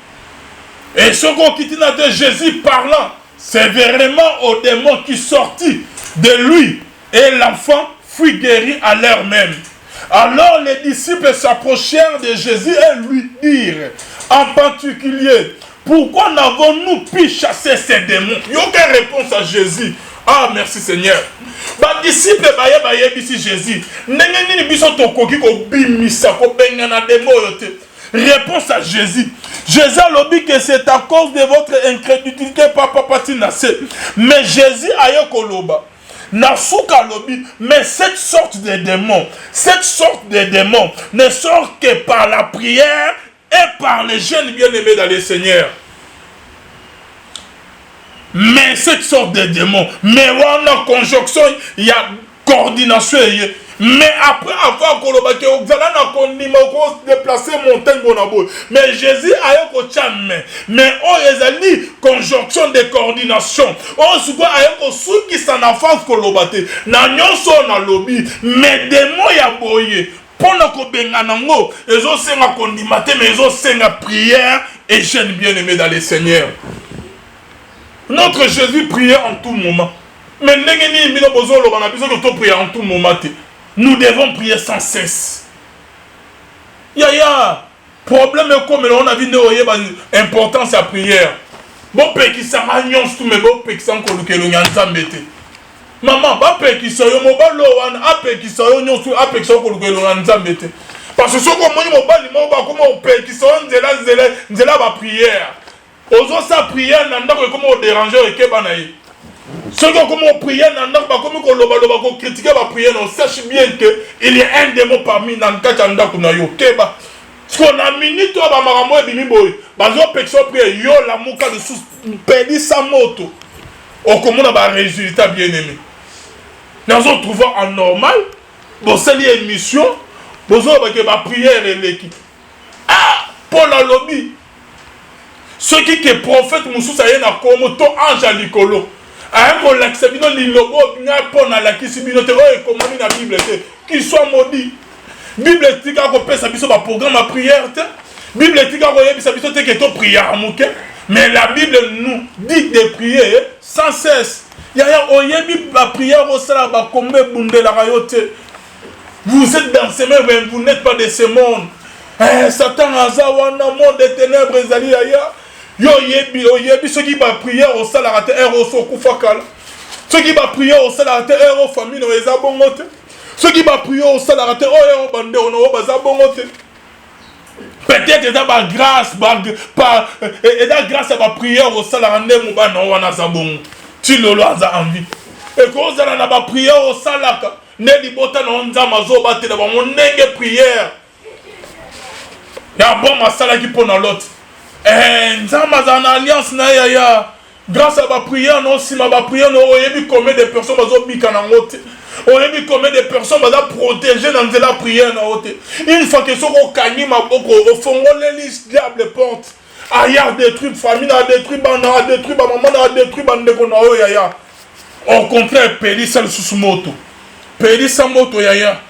S1: Et ce qu'on quitte de Jésus parlant, c'est vraiment au démon qui sortit de lui. Et l'enfant fut guéri à l'heure même. Alors les disciples s'approchèrent de Jésus et lui dirent, en particulier, pourquoi n'avons-nous pu chasser ces démons? Il n'y a aucune réponse à Jésus. Ah, merci Seigneur. Ba disciple baye bisi Jésus. Nengeni biso tokoki ko bimisa ko bengana démon yote. Réponse à Jésus. Jésus a dit que c'est à cause de votre incrédulité papa patinase. Mais Jésus ayo koloba. Nasuka lobi, mais cette sorte de démons ne sort que par la prière et par les jeunes bien-aimés dans le Seigneur. Mais cette sorte de démons, mais on a conjonction, il y a coordination. Mais après avoir colobaké, on a déplacé montagne bonabo. Mais Jésus a eu mais on a conjonction de coordination. On se voit avec ceux qui s'en avance colobaté. N'ayons son à lobby, mais démons y a boyé. Pendant qu'on benganango, ils ont s'en condimate, mais ils ont s'en prière et jeunes bien-aimés dans les Seigneurs. Notre Jésus priait en tout moment. Mais nous devons prier sans cesse. Yaya, problème comme on a vu importance à prière. Bon qui s'en tout mais bon qui s'en maman, qui s'en qui s'en parce que ce qu'on a prière. Ozo sa prière nanda ko comme on déranger et ke banaï. Ceux qui ont prié nanda ba comme ko loba ko critiquer ba prière on sache bien que il y a un démon parmi nan katanda kuna yo keba. Ce qu'on a minute to ba marambo e bimi boy. Ba zo pexo prière yo la muka de sous pedi sa moto. O comme on a ba résultat bien aimé. Nous on trouve anormal. Bon c'est l'émission. Bozo ba ke ba prière et l'équipe. Ah pour la lobby. Ceux qui sont prophètes, Moussou Sayen a comme ton ange à l'icolo. A un collègue, c'est bien l'illobo, n'a pas la kissibinote, et comment la Bible qu'il soit maudit. Bible dit qu'on peut s'habiller sur programme à prière. Bible dit qu'on peut s'habiller sur ton prière à mouke. Mais la Bible nous dit de prier sans cesse. Il y a une prière au salaire, combien de la rayote. Vous êtes dans ces mêmes, vous n'êtes pas de ce monde. Satan a un monde de ténèbres, Zaliaya. Yo yebi ceux qui va prier au salaire au sokufakala. Ceux qui va prier au salaire au famille no ezabongote. Ceux qui va prier au salaire au bande no bazabongote. Peut-être dans la grâce et la grâce à la prière au salaire ndemo bana wana zabongo. Tu lolo aza envie. Et quand on a la prière au salaire ne libota no nzama zo batela ba monenge prière. Ya bon masala qui pona l'autre. Nzama za na alliance na ya grâce à ma prière non si ma prière non oyebi combien de personnes bazo bika na ngote. Oyebi combien de personnes baza protéger dans la prière na ngote. Une fois que soko kani maboko au fongole les diable porte. Aya détruit famille a détruit bana a détruit ba maman a détruit bande ko na o ya. Au contraire peli sal sous moto. Peli sa moto ya.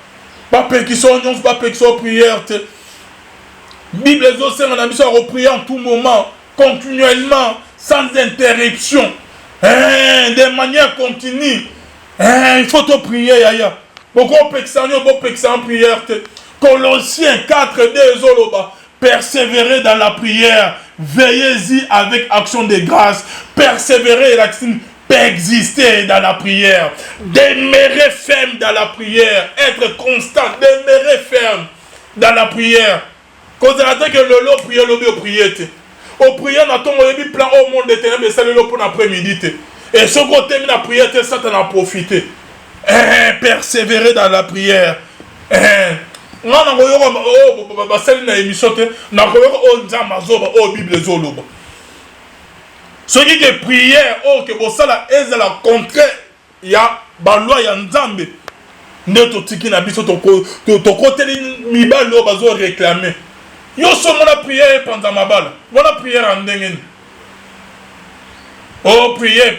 S1: Pas pe qui sont non pas pe qui sont prière te. Bible aussi on a mis à reprier en tout moment, continuellement, sans interruption, de manière continue. Il faut te prier, yaya. Beaucoup de personnes en prière. Colossiens 4:2 ezoloba, persévérez dans la prière, veillez-y avec action de grâce, persévérez exister dans la prière, demeurer ferme dans la prière, être constant, demeurer ferme dans la prière. Cause à la que le lot prier, le prier. Au prier, on attend un plan au monde des ténèbres, c'est le lot pour l'après-midi. Et ce côté de la prière, ça t'en a profité. Persévérer dans la prière. Non, non, c'est une émission. Non, on Bible zoloba. Ce qui est prière, que vous savez, est la contraire. Il y a la loi, il y a Nzambe. Neto tiki na biso to côté mi bal lo bazo réclamer. Yo so mona prière pendant ma balle. Mona prière en ndengeni. Oh prière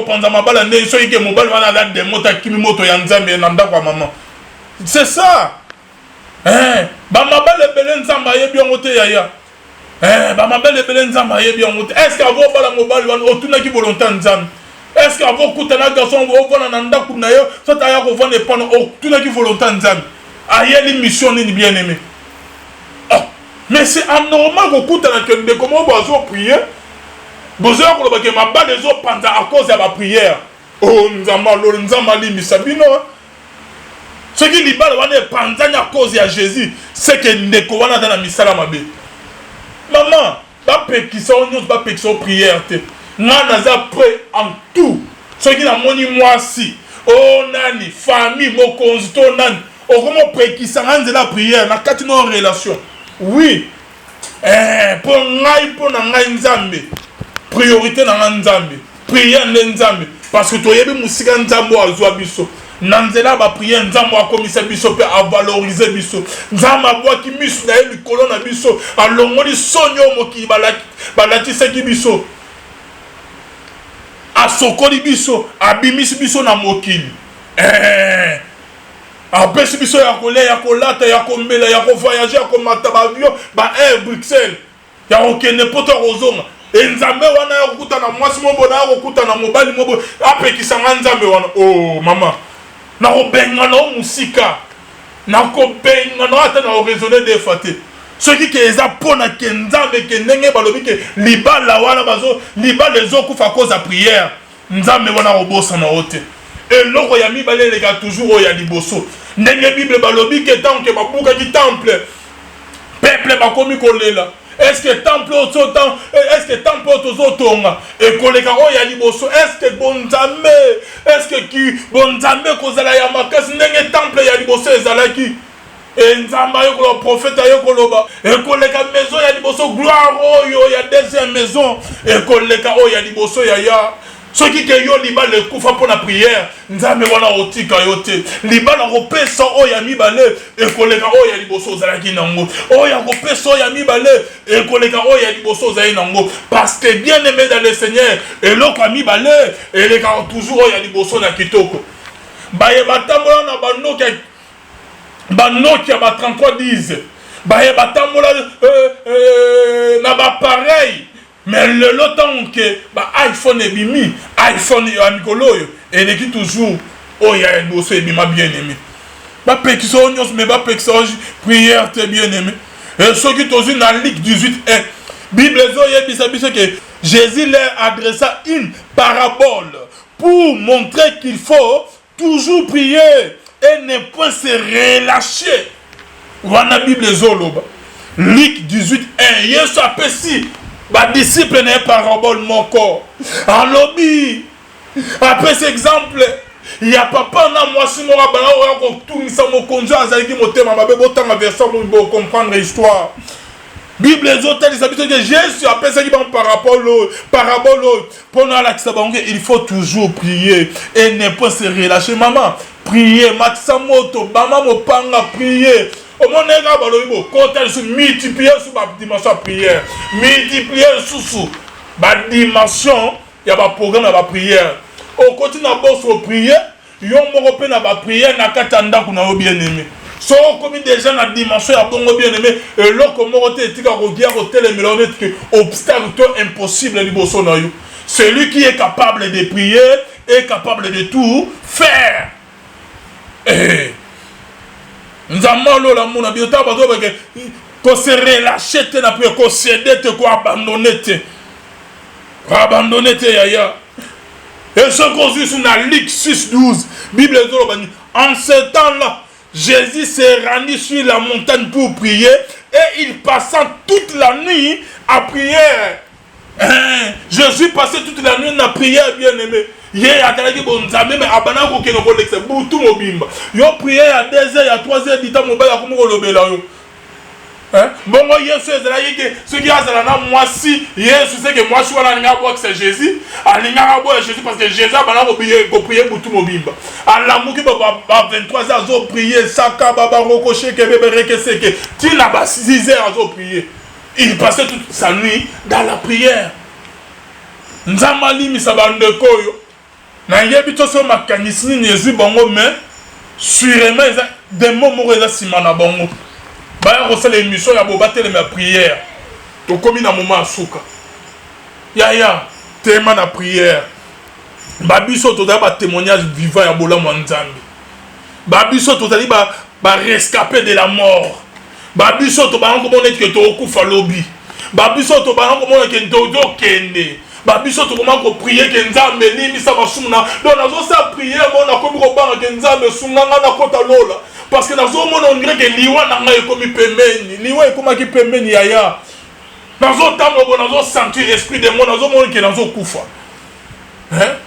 S1: pendant ma balle ndenge so ike mobile wana la demo ta kimi moto ya Nzambe na ndako maman. C'est ça. Ba ma balle bele Nzamba yebi ongote yaya. Ba ma balle bele Nzamba yebi ongote. Est-ce que avo bala mobile wana otuna ki volonté Nzambe? Est-ce que avant que tu aies un garçon qui tu as une volonté de mission bien aimé. Mais c'est anormal que tu aies comment prier. Besoin que ma balle des autres pendant à cause de la prière. Oh, nous avons misabino. Ce qui est pendant à cause de Jésus, c'est que nous avons dans la misala mabe. Maman, pas qui sont prière. Naza prêt en tout. Ce qui n'a moni moi si. Oh nani, famille, mon consultant nani. Oh comment prêt qui s'en la prière. Na quatre non relation. Oui. Pour n'aï Nzambe. Priorité na Nzambe. Prière Nzambe. Parce que toi yebi musika Nzambe a zwa biso. Nanzela ba prière Nzambe a commissaire biso pe a valoriser biso. Nzambe a bois qui misu na yebi kolona biso. A longoli sonyo mo ki balati se ki biso. A sokoli biso, a bimis biso na mokili. A pesi biso ya kole, ya kolata, ya komela, ya voyager, ya komata avion, ba Bruxelles. Ya okene poto rozonga. E Nzambe wana ya kuta na mwasi mobo na ya kuta na mobali mobo. Ape kisanga Nzambe wana. Oh mama. Na obenga na musika. Na kobenga na ata na raisonner des fatés. Ceux qui sont pour na Nzambe ke ndenge balobi ke libala wana bazo libala ezokufa cause ya prière. Nzambe wana obosa na ote. Et loko ya mibale leka toujours ya liboso. Ndenge Bible balobi ke tant que babuka ki temple peuple bakomi kolela. Est-ce que temple autant est-ce que temple autant et koleka o ya liboso est-ce que bonzambe est-ce que ki bonzambe kozala ya makasi ndenge temple ya liboso ezalaki. Et Nzamba yoko prophète yoko loba et koleka maison ya liboso gloire oyo ya deuxième maison et koleka o ya liboso ya ce qui que yo liba le kufa pour la prière Nzambe wana otika yote liba na kopesa o ya mibale et koleka o ya liboso zalaki nango o ya kopesa o ya mibale et koleka o ya liboso zai nango parce que bien aimé dans le Seigneur et loko mibale et les gars toujours o ya liboso na kitoko baye batambola na banoki ya ba 3310 baye batambola na ba pareil. Mais le temps que iPhone est bimi, iPhone est amicolo, et il toujours, oh, il y a un dossier bien aimé. Ba pexon, mais ba pexon, prière très bien aimé. Et ceux qui sont dans la Ligue 18, Bible que Jésus leur adressa une parabole pour montrer qu'il faut toujours prier et ne pas se relâcher. Voilà la Bible Zoloba. Luc 18, 1. Yesu apesi. Ba disciple n'est parabole mon corps. En lobby. Après cet exemple, il y a papa na moi si moi bana o tout ça mon conjoint azalaki motema mabe botanga verset pour comprendre l'histoire. Bible les hôtels ils habitent que Jésus appelle ça qui ban parabole pour na la kisabange il faut toujours prier et ne pas se relâcher maman. Prier maxamoto maman mo panga prier. Au monde nga balobo côté sur multiplier sur ma dimension prière multiplier sous ba dimension il y a ba programme ba prière au côté na bosse prier yo moko pe na ba prière na katanda kuna o bien aimé so comme déjà na dimension ya bongo bien aimé et loko moko te tika ko dia ko tele milonete que obstacle to impossible liboso na yo celui qui est capable de prier est capable de tout faire. Nzamalo la mona biota bazo ba ko se relâcher te na pe ko céder te ko abandonner te. Ko abandonner te yaya. Et ce qu'on dit sur la Luc 6:12, Bible dit, en ce temps-là, Jésus s'est rendu sur la montagne pour prier et il passa toute la nuit à prier. Jésus passait toute la nuit à prier, bien aimé. Hier, à Talaki Bonzamé, mais à Banako Kenoko Lexe, Boutou Mobimba. Yo prié à 2 heures, à 3 heures, dit à Mobile, à Kumoko Lobelayo. Bon, moi, hier, ce qui a ça, moi, si, hier, c'est que moi, je suis à la bois que c'est Jésus, à la bois Jésus, parce que Jésus a prié pour tout Mobimba. À la mouki, à 23 heures, ils ont prié, Saka, Baba, Roko, Sheke, Bébé, Reke, Seke, Tina, 6 heures, ils ont prié. Il passait toute sa nuit dans la prière. Nzamali, Misabande Koyo, na yebito so makanisini Jésus, bongo, mais, sûrement, des moments où ils ont simana bongo. Baya ko sala émission ya bobatele ma prière to komi na moment asuka ya tema na prière babiso to da ba témoignage vivant ya bolamu nzambe babiso to tali ba rescapé de la mort babiso to ba ngomona ke to okufa lobi babiso to ba ngomona ke ndodo kende babiso to comment ko prier ke nzambe limi sa basumna donc nazo sa prière bona komi ko banga ke nzambe sunganga na kota lola. Parce que dans ce moment, on dirait que l'Iwa n'a pas comme pemeni. L'Iwa est comme qui pemeni yaya. Dans ce temps, on a senti l'esprit de mon, dans ce moment qui est dans ce koufa.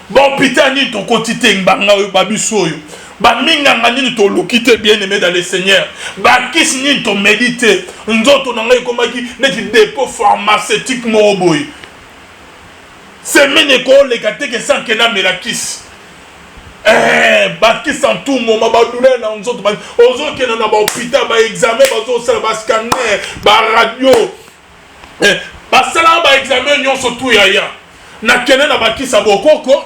S1: Bon, putain, ni ton quotidien, banga babisoyo. Ba minga ni to lokite bien aimé dans le Seigneur. Ba kis ni to méditer. Nzoto na ngai comme qui n'est dépôt pharmaceutique moboy. C'est mine ko le gâté que sans que na melakis. Baki sans tout moment douleur na nzoto ba ozo ke na ba hôpital ba examen ba zo sala ba scanner ba radio ba sala ba examen nyon surtout yaya na kene na baki sa bokoko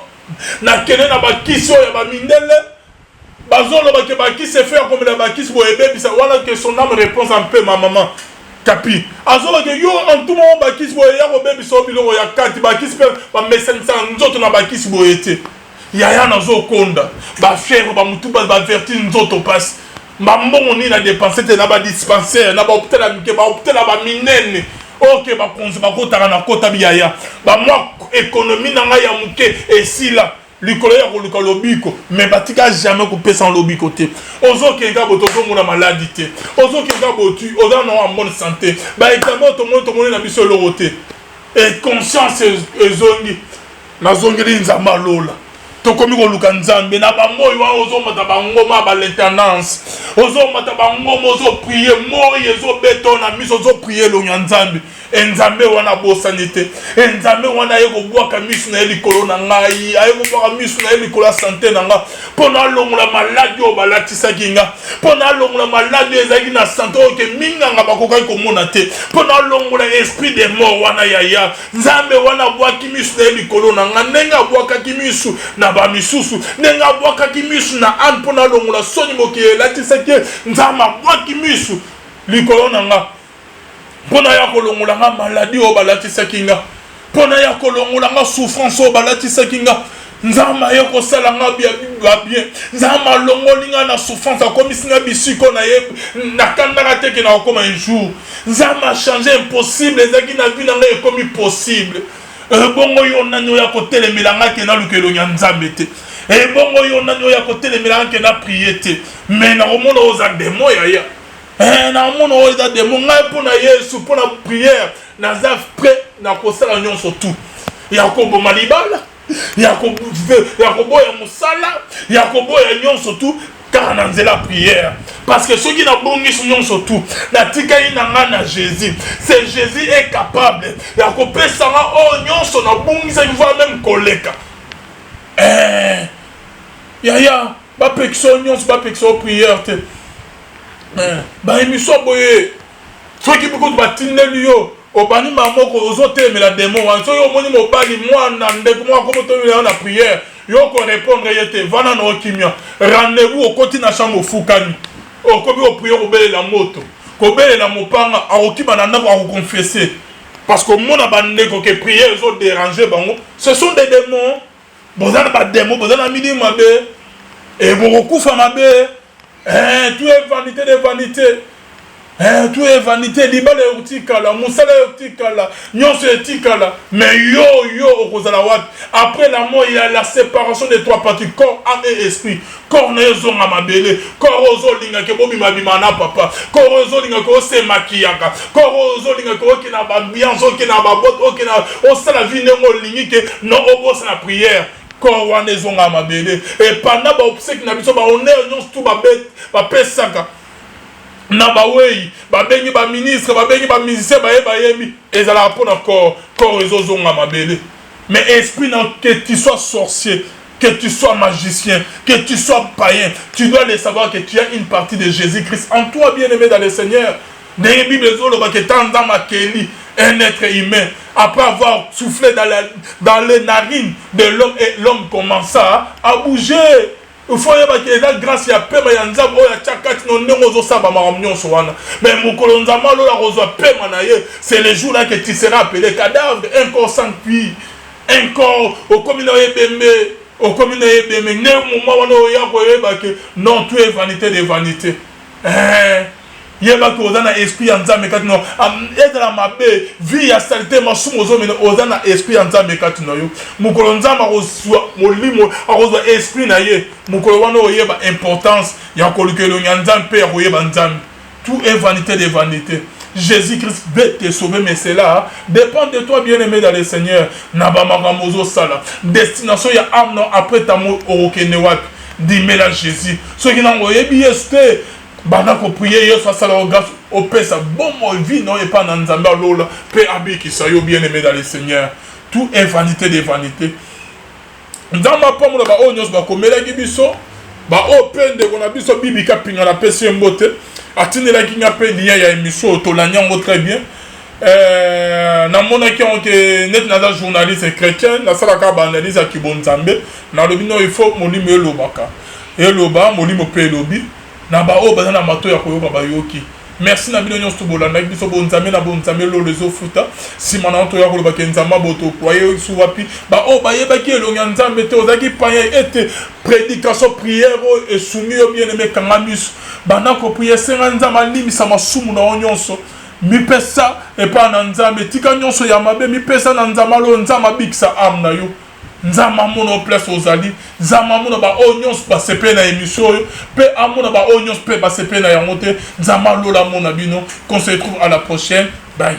S1: na kene na baki so ya ba mindele ba zo lo ba ke baki se faire comme la baki so ebe bisa wala que son âme réponse un peu ma maman Capi. Azola que yo en tout moment baki so ya ko be biso biloko ya kati baki se ba message sa nzoto na baki so ete yaya nazo konda ba fièvre ba mutu ba vertige nzoto passe ba mbongo ni na dépenser te na ba dispensaire na ba hôpital amike ba hôpital ba minene OK ba konzi ba kota na kota biaya ba moi économie na nga ya muke esila likolo ya koluka lobiko mais batika jamais couper sans lobiko te ozo kenga botozo mona maladie te ozo kenga botu ozo na en bonne santé ba examen to mo na biso lorote et conscience ezongi na zongeli nzamba lola to komi ko luka nzambe na bango yo ozo mata bango ma ba l'alternance ozo mata bango mozo prier mo yezo beto na miso ozo prier lo nzambe enzambe wana bosanité enzambe wana yeko bwaka misu na likolo na ngai ayeko bwaka misu na likolo ya santé na nga pona longola maladi o balatisa kinga pona longola maladi ezaki na santé oke minga nga bakoka komona te pona longola esprit de mort wana yaya nzambe wana bwaki misu na likolo na nga nenga bwaka kimisu na ba misusu nenga bwaka kimisu na an pona longola soni moke latisa ke nzama bwaki misu likolo na nga pona ya kolongola nga maladi o balatisa kinga pona ya kolongola nga souffrance o balatisa kinga nzama ye kosala nga bien nzama longoli nga na souffrance akomisi nga bisiko na ye nakandaka te ke na kokoma un jour nzama change impossible ezalaki na vie na nga ekomi possible bongo yo nani oya kotelemela nga ke na lukelo nya nzambe te bongo yo nani oya kotelemela nga ke na prier te mais na komona oza demo yaya na mona oza demo ngai mpona yesu mpona prière naza prêt na kosala nyonso tout ya koboma libala ya koboya mosala ya koboya nyonso tout kaka na nzela prière parce que soki nabongisi nyonso tout natikali na nga na jésus c'est jésus est capable ya kopesa nga oyo nyonso nabongisaki voa même koleka yaya bapekisa oyo nyonso bapekisa o prière te ba émission boye soki bikutu batindeli yo obani mamoko ozotelemela demo wana soki omoni mobali mwana ndeko moko akomotolela na prière yo korépondre ye te vana na okimia rendez-vous okoti na chambre ofukani okomi oprie kobelela moto kobelela mopanga akokima na ndako akoconfesse parce que omona bandeko ke prière ezodérange bango ce sont des démons boza na bademo boza na midi mabe bokokufa mabe Tout est vanité de vanité. Tout est vanité. Libala yotikala, musala yotikala, nyonso yotikala. Mais yo okozala. Après la mort, il y a la séparation des trois parties, corps, âme et esprit. Corps ne zonga mabele, corps ozolinga ke bobi mabimana papa, corps ozolinga ko se makiyaka, corps ozolinga ko ki na ba bianzo ki na ba bot ki na osala vie ngo lingi ke no obosa la prière. Corps wana zonga mabele. Et pendant ba obsèque na biso ba honneur nyonso tout ba bet ba pesaka. Na ba wei ba bengi ba ministre ba bengi ba musicien ba yemi ezala rapona corps ezozonga mabele. Mais esprit non, que tu sois sorcier, que tu sois magicien, que tu sois païen, tu dois le savoir que tu as une partie de Jésus-Christ en toi, bien-aimé dans le Seigneur. Dans la Bible, un être humain, après avoir soufflé dans les narines de l'homme, et l'homme commença à bouger. Il faut que la grâce ya pema ya nzambe oya chakati no ndenge ozosaba makamnyo sowana. Mais mukolo nzamba lo la rozwa pema na ye, c'est le jour là que tu seras appelé cadavre, un corps sans cuir, un corps au commun ebembe, au commun ebembe, ne moment wana oya koyeba que non, tout est vanité de vanité. Yeba ko ozana esprit ya nzambe kati no ezala mabe vie ya saleté masumu ozomena ozana esprit ya nzambe kati no yo mukolo nzamba kozwa molimo akozwa esprit na ye mukolo wana oyeba importance ya kolukelo nya nzambe pe ya koyeba nzambe. Tout est vanité de vanité. Jésus-Christ veut te sauver, mais cela dépend de toi, bien-aimé dans le Seigneur. Nabamamozo sala destination ya âme non après ta mort au Kenewapi dimela Jésus ceux qui n'ont oyebi este bana ko prier yo soit sala grâce au pesa bon mo vie non et pas dans nzamba lola pe abi qui soyo bien-aimé dans le Seigneur. Tout est vanité de vanité. Nzamba pa mo ba onyos ba ko melaki biso ba o pende ko na biso bibika pinga na pesi mbote atindela ki nga pe liya ya émission tolanya ngo très bien. Na mona ki on que net na journaliste chrétien na sala ka ba analyse ya kibonzambe na lobino il faut molimo elobaka eloba molimo pe elobi na ba o bazana mato ya koyoka ba yoki. Merci na bino nyonso bolanda biso bonzambe na bonzambe lo lezo futa simana onto ya koloba kenzamba boto poye suwapi ba o ba yeba ki elonga nzambe te ozaki paya ete prédication prière et soumis au bien-aimé kangamis bana ko prier senga nzamba limisa masumu na nyonso mi pesa e pa na nzambe tika nyonso ya mabe mi pesa na nzamba lo nzamba biksa am na yo nzamba mono place ozali nzamba mono ba onions ba sepe na émission pe amona ba onions pe ba sepe na yango te nzamba lo la mona bino qu'on se retrouve à la prochaine bye.